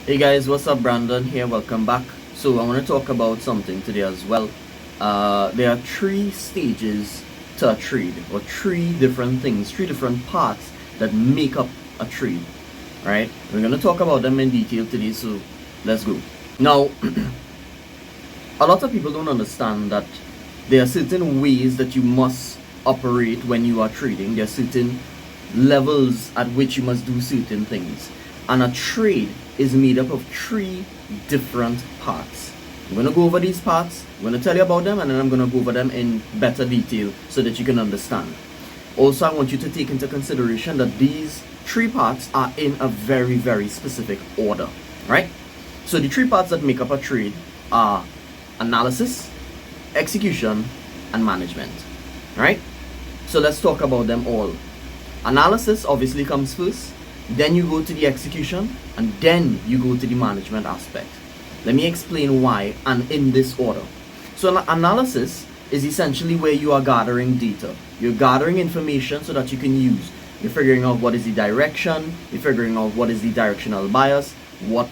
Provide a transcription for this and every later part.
Hey guys, what's up? Brandon here. Welcome back. So I want to talk about something today as well. There are three stages to a trade, or three different things, three different parts that make up a trade. Right? We're going to talk about them in detail today. So let's go. Now, a lot of people don't understand that there are certain ways that you must operate when you are trading. There are certain levels at which you must do certain things. And a trade is made up of three different parts. I'm going to go over these parts, I'm going to tell you about them, and then I'm going to go over them in better detail so that you can understand. Also, I want you to take into consideration that these three parts are in a very, very specific order, right? So the three parts that make up a trade are analysis, execution, and management, right? So let's talk about them all. Analysis obviously comes first, then you go to the execution, and then you go to the management aspect. Let me explain why, and in this order. So an analysis is essentially where you are gathering data. You're gathering information so that you can use. You're figuring out what is the direction, you're figuring out what is the directional bias, what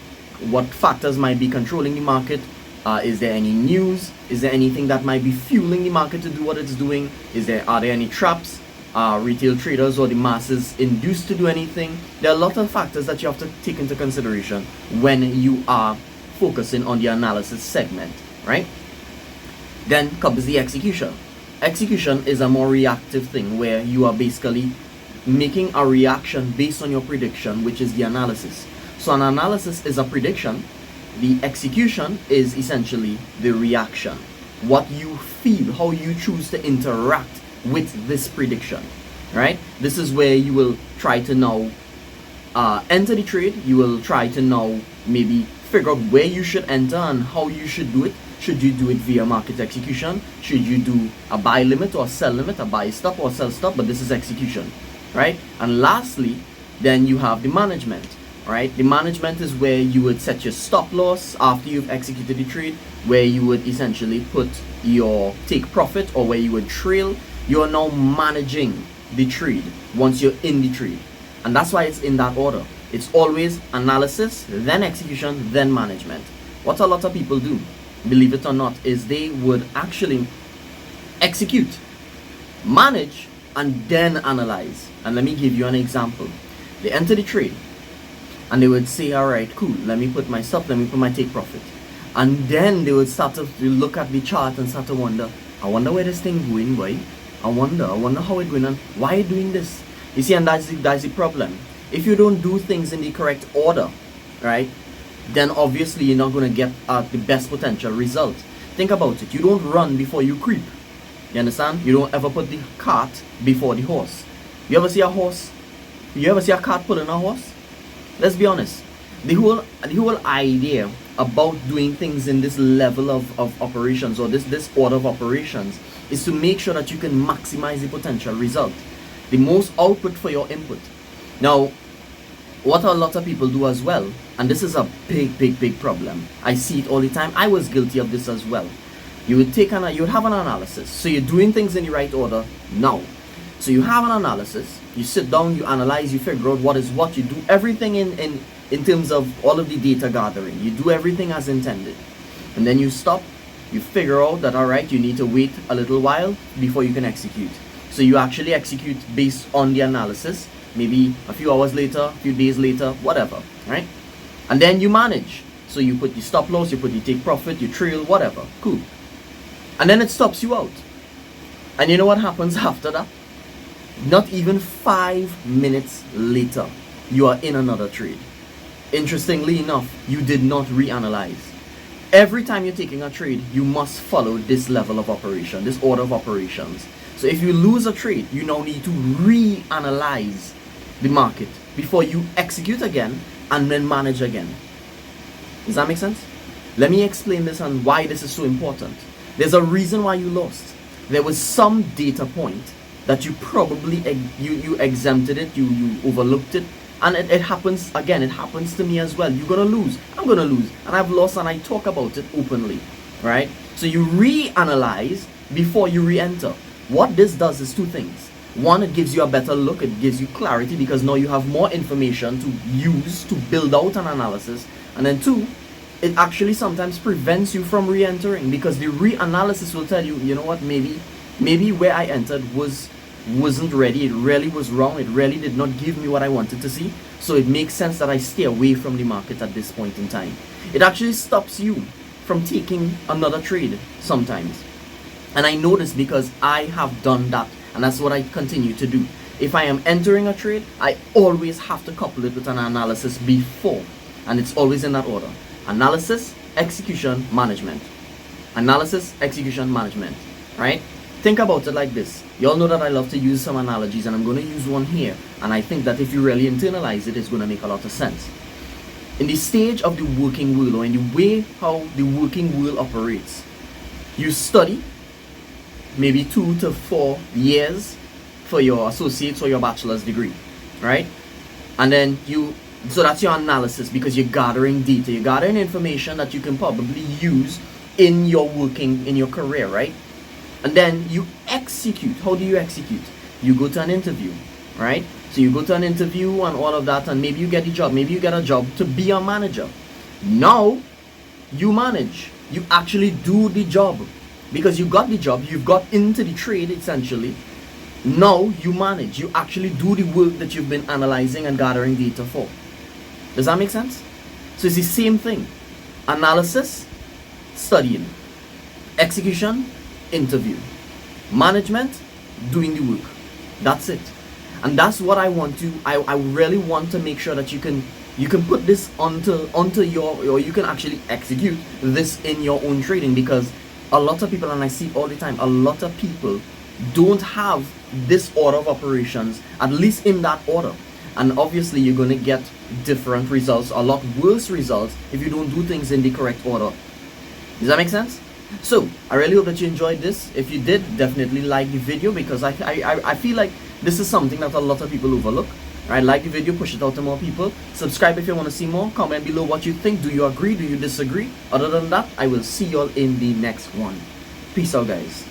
factors might be controlling the market. Is there any news? Is there anything that might be fueling the market to do what it's doing? Are there any traps? Retail traders or the masses induced to do anything? There are a lot of factors that you have to take into consideration when you are focusing on the analysis segment, right? Then comes the execution. Execution is a more reactive thing where you are basically making a reaction based on your prediction, which is the analysis. So an analysis is a prediction. The execution is essentially the reaction. What you feel, how you choose to interact with this prediction, right? This is where you will try to now enter the trade. You will try to now maybe figure out where you should enter and how you should do it. Should you do it via market execution? Should you do a buy limit or sell limit, a buy stop or sell stop? But this is execution, right? And lastly, then you have the management, right? The management is where you would set your stop loss after you've executed the trade, where you would essentially put your take profit, or where you would trail. You are now managing the trade once you're in the trade, and that's why it's in that order. It's always analysis, then execution, then management. What a lot of people do, believe it or not, is they would actually execute, manage, and then analyze. And let me give you an example. They enter the trade and they would say, all right, cool, let me put my stop, let me put my take profit, and then they would start to look at the chart and start to wonder, I wonder where this thing going, boy. I wonder how it going, and why it doing this. You see, and that's the problem. If you don't do things in the correct order, right, then obviously you're not going to get the best potential result. Think about it. You don't run before you creep. You understand? You don't ever put the cart before the horse. You ever see a horse? You ever see a cart pulling a horse? Let's be honest. The whole idea about doing things in this level of operations, or this order of operations, is to make sure that you can maximize the potential result, the most output for your input. Now, what a lot of people do as well, and this is a big problem. I see it all the time. I was guilty of this as well. You would have an analysis. So you're doing things in the right order now. So you have an analysis, you sit down, you analyze, you figure out what is what, you do everything in terms of all of the data gathering. You do everything as intended. And then you stop, you figure out that, all right, you need to wait a little while before you can execute. So you actually execute based on the analysis, maybe a few hours later, a few days later, whatever, right? And then you manage. So you put your stop loss, you put your take profit, you trail, whatever, cool. And then it stops you out. And you know what happens after that? Not even 5 minutes later, you are in another trade. Interestingly enough, you did not reanalyze. Every time you're taking a trade, you must follow this level of operation, this order of operations. So if you lose a trade, you now need to reanalyze the market before you execute again and then manage again. Does that make sense? Let me explain this and why this is so important. There's a reason why you lost. There was some data point that you probably you exempted it, you overlooked it, and it happens again. It happens to me as well. You're gonna lose, I'm gonna lose, and I've lost, and I talk about it openly, right? So you reanalyze before you re-enter. What this does is two things. One, it gives you a better look, it gives you clarity, because now you have more information to use to build out an analysis. And then two, it actually sometimes prevents you from re-entering, because the reanalysis will tell you, you know what, maybe where I entered wasn't ready. It really was wrong. It really did not give me what I wanted to see. So it makes sense that I stay away from the market at this point in time. It actually stops you from taking another trade sometimes. And I know this because I have done that, and that's what I continue to do. If I am entering a trade, I always have to couple it with an analysis before, and it's always in that order: analysis, execution, management. Analysis, execution, management. Right? Think about it like this. You all know that I love to use some analogies, and I'm going to use one here. And I think that if you really internalize it, it's going to make a lot of sense. In the stage of the working world, or in the way how the working world operates, you study maybe 2 to 4 years for your associate's or your bachelor's degree, right? And then so that's your analysis, because you're gathering data, you're gathering information that you can probably use in your career, right? And then you execute. How do you execute? You go to an interview, right? So you go to an interview and all of that, and maybe you get the job. Maybe you get a job to be a manager. Now you manage. You actually do the job, because you got the job. You've got into the trade essentially. Now you manage. You actually do the work that you've been analyzing and gathering data for. Does that make sense? So it's the same thing. Analysis, studying. Execution, interview. Management, doing the work. That's it. And that's what I want to, I really want to make sure that you can put this onto your, or you can actually execute this in your own trading, because a lot of people, and I see it all the time, a lot of people don't have this order of operations, at least in that order. And obviously you're going to get different results, a lot worse results, if you don't do things in the correct order. Does that make sense? So I really hope that you enjoyed this. If you did, definitely like the video, because I feel like this is something that a lot of people overlook. Right? Like the video, push it out to more people. Subscribe if you want to see more. Comment below what you think. Do you agree? Do you disagree? Other than that, I will see you all in the next one. Peace out, guys.